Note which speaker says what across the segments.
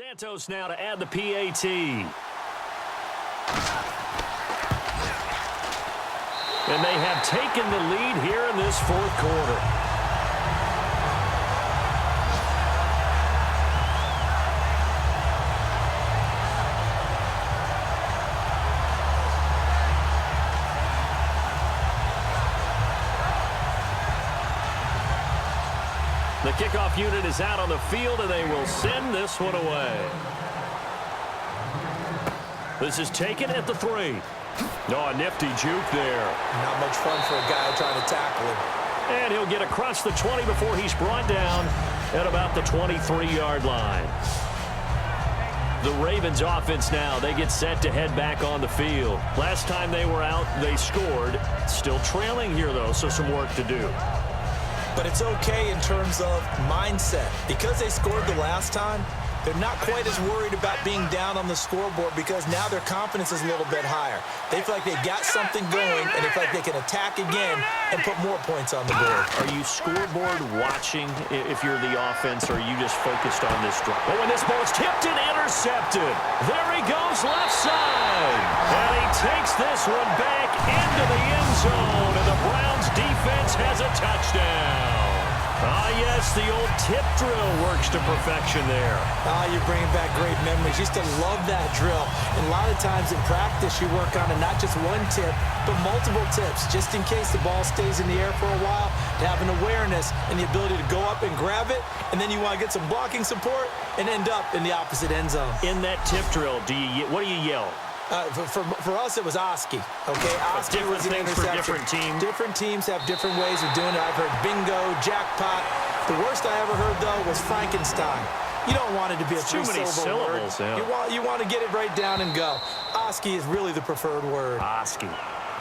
Speaker 1: Santos now to add the PAT. And they have taken the lead here in this fourth quarter. The kickoff unit is out on the field, and they will send this one away. This is taken at the 3. Oh, a nifty juke there.
Speaker 2: Not much fun for a guy trying to tackle him.
Speaker 1: And he'll get across the 20 before he's brought down at about the 23-yard line. The Ravens offense now, they get set to head back on the field. Last time they were out, they scored. Still trailing here, though, so some work to do.
Speaker 2: But it's okay in terms of mindset. Because they scored the last time, they're not quite as worried about being down on the scoreboard because now their confidence is a little bit higher. They feel like they've got something going, and they feel like they can attack again and put more points on the board.
Speaker 1: Are you scoreboard watching if you're the offense, or are you just focused on this drive? Oh, and this ball is tipped and intercepted. There he goes left side. And he takes this one back into the end zone, and the Browns defense has a touchdown. Ah, yes, the old tip drill works to perfection there.
Speaker 2: Ah, you're bringing back great memories. Used to love that drill. And a lot of times in practice, you work on it, not just one tip, but multiple tips, just in case the ball stays in the air for a while, to have an awareness and the ability to go up and grab it, and then you want to get some blocking support and end up in the opposite end zone.
Speaker 1: In that tip drill, what do you yell?
Speaker 2: For us, it was Oski. Okay, Oski was an interception.
Speaker 1: For different teams.
Speaker 2: Different teams have different ways of doing it. I've heard bingo, jackpot. The worst I ever heard, though, was Frankenstein. You don't want it to be a three-syllable word.
Speaker 1: Yeah.
Speaker 2: You want to get it right down and go. Oski is really the preferred word.
Speaker 1: Oski.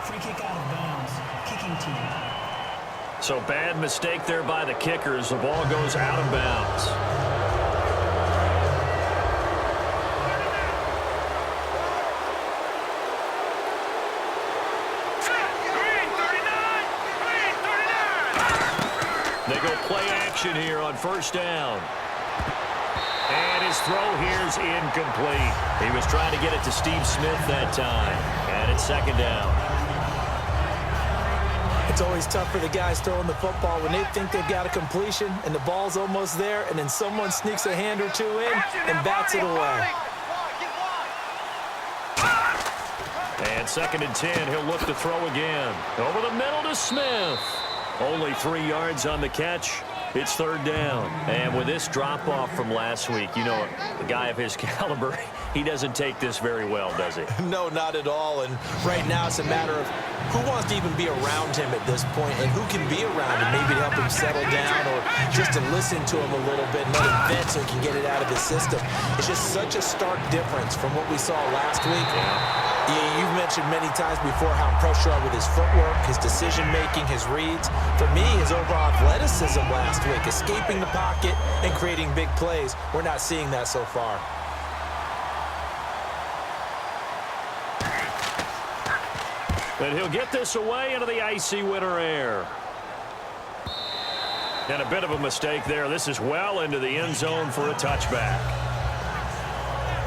Speaker 3: Free kick out of bounds. Kicking team.
Speaker 1: So bad mistake there by the kickers. The ball goes out of bounds. They go play action here on first down. And his throw here's incomplete. He was trying to get it to Steve Smith that time. And it's second down.
Speaker 2: It's always tough for the guys throwing the football when they think they've got a completion and the ball's almost there, and then someone sneaks a hand or two in and bats it away.
Speaker 1: And second and 10, he'll look to throw again. Over the middle to Smith. Only 3 yards on the catch. It's third down. And with this drop-off from last week, you know, a guy of his caliber, he doesn't take this very well, does he?
Speaker 2: No, not at all. And right now it's a matter of who wants to even be around him at this point and who can be around him, maybe to help him settle down or just to listen to him a little bit and let him vent so he can get it out of his system. It's just such a stark difference from what we saw last week. You've mentioned many times before how impressed you are with his footwork, his decision-making, his reads. For me, his overall athleticism last week, escaping the pocket and creating big plays. We're not seeing that so far.
Speaker 1: And he'll get this away into the icy winter air. And a bit of a mistake there. This is well into the end zone for a touchback.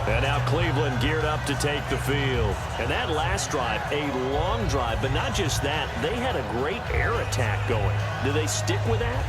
Speaker 1: And now Cleveland geared up to take the field. And that last drive, a long drive, but not just that. They had a great air attack going. Do they stick with that?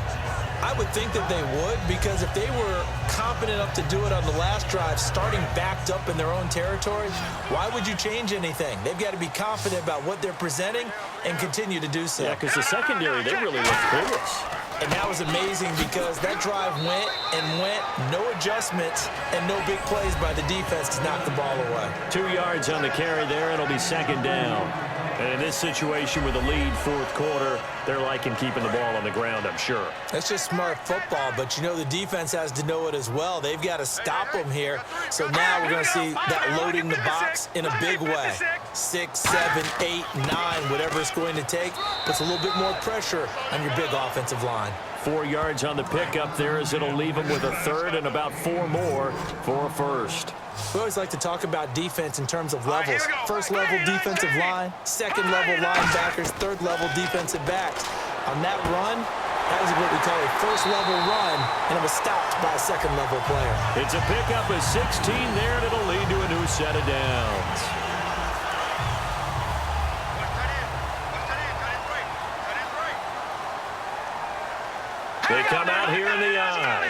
Speaker 2: I would think that they would, because if they were confident enough to do it on the last drive, starting backed up in their own territory, why would you change anything? They've got to be confident about what they're presenting and continue to do so.
Speaker 1: Yeah, because the secondary, they really look clueless.
Speaker 2: And that was amazing because that drive went and went, no adjustments, and no big plays by the defense to knock the ball away.
Speaker 1: 2 yards on the carry there. It'll be second down. And in this situation with the lead fourth quarter, they're liking keeping the ball on the ground, I'm sure.
Speaker 2: That's just smart football, but you know the defense has to know it as well. They've got to stop them here. So now we're going to see that loading the box in a big way. 6, 7, 8, 9, whatever it's going to take, puts a little bit more pressure on your big offensive line.
Speaker 1: 4 yards on the pickup there as it'll leave them with a third and about 4 more for a first.
Speaker 2: We always like to talk about defense in terms of levels. First level defensive line, second level linebackers, third level defensive backs. On that run, That was what we call a first-level run, and it was stopped by a second-level player.
Speaker 1: It's a pickup of 16 there, and it'll lead to a new set of downs. They come out here in the eye.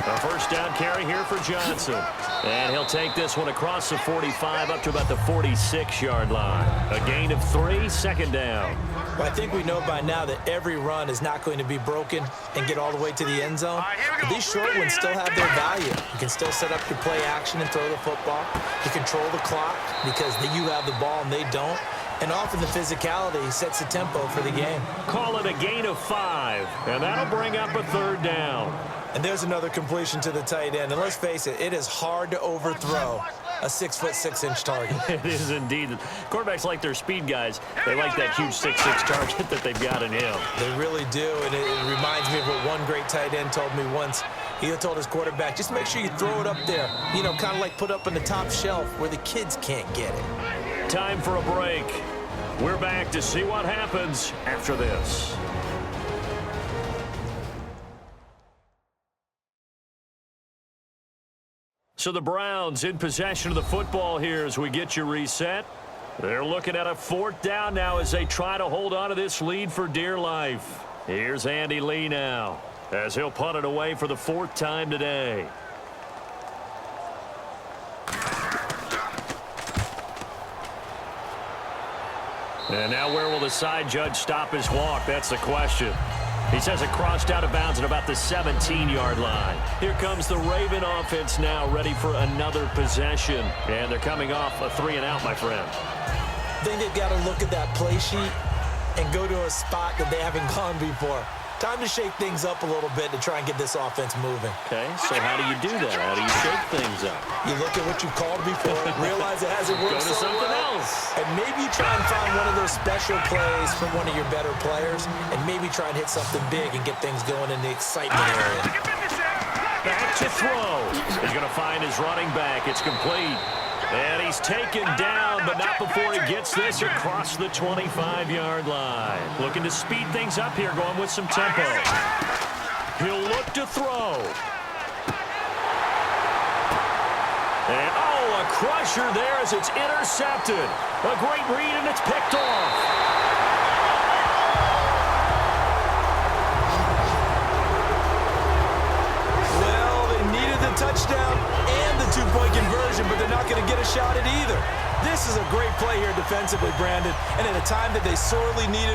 Speaker 1: A first down carry here for Johnson. And he'll take this one across the 45 up to about the 46-yard line. A gain of 3, second down.
Speaker 2: Well, I think we know by now that every run is not going to be broken and get all the way to the end zone. But these short ones still have their value. You can still set up your play action and throw the football. You control the clock because you have the ball and they don't. And often the physicality sets the tempo for the game.
Speaker 1: Call it a gain of 5, and that'll bring up a third down.
Speaker 2: And there's another completion to the tight end. And let's face it, it is hard to overthrow a 6'6" target.
Speaker 1: It is indeed. Quarterbacks like their speed guys. They like that huge 6'6" target that they've got in him.
Speaker 2: They really do, and it reminds me of what one great tight end told me once. He told his quarterback, just make sure you throw it up there. You know, kind of like put up on the top shelf where the kids can't get it.
Speaker 1: Time for a break. We're back to see what happens after this. So the Browns in possession of the football here as we get you reset. They're looking at a fourth down now as they try to hold on to this lead for dear life. Here's Andy Lee now as he'll punt it away for the 4th time today. And now where will the side judge stop his walk? That's the question. He says it crossed out of bounds at about the 17-yard line. Here comes the Raven offense now, ready for another possession. And they're coming off a 3-and-out, my friend.
Speaker 2: I think they've got to look at that play sheet and go to a spot that they haven't gone before. Time to shake things up a little bit to try and get this offense moving.
Speaker 1: Okay, so how do you do that? How do you shake things up?
Speaker 2: You look at what you called before, realize it hasn't worked
Speaker 1: Go to
Speaker 2: so
Speaker 1: something
Speaker 2: well,
Speaker 1: else.
Speaker 2: and maybe try and find one of those special plays from one of your better players, and maybe try and hit something big and get things going in the excitement area.
Speaker 1: Back to throw. He's going to find his running back. It's complete. And he's taken down, but not before he gets this across the 25-yard line. Looking to speed things up here, going with some tempo. He'll look to throw. And, oh, a crusher there as it's intercepted. A great read, and it's picked off.
Speaker 2: Touchdown and the two-point conversion, but they're not going to get a shot at either. This is a great play here defensively, Brandon, and at a time that they sorely needed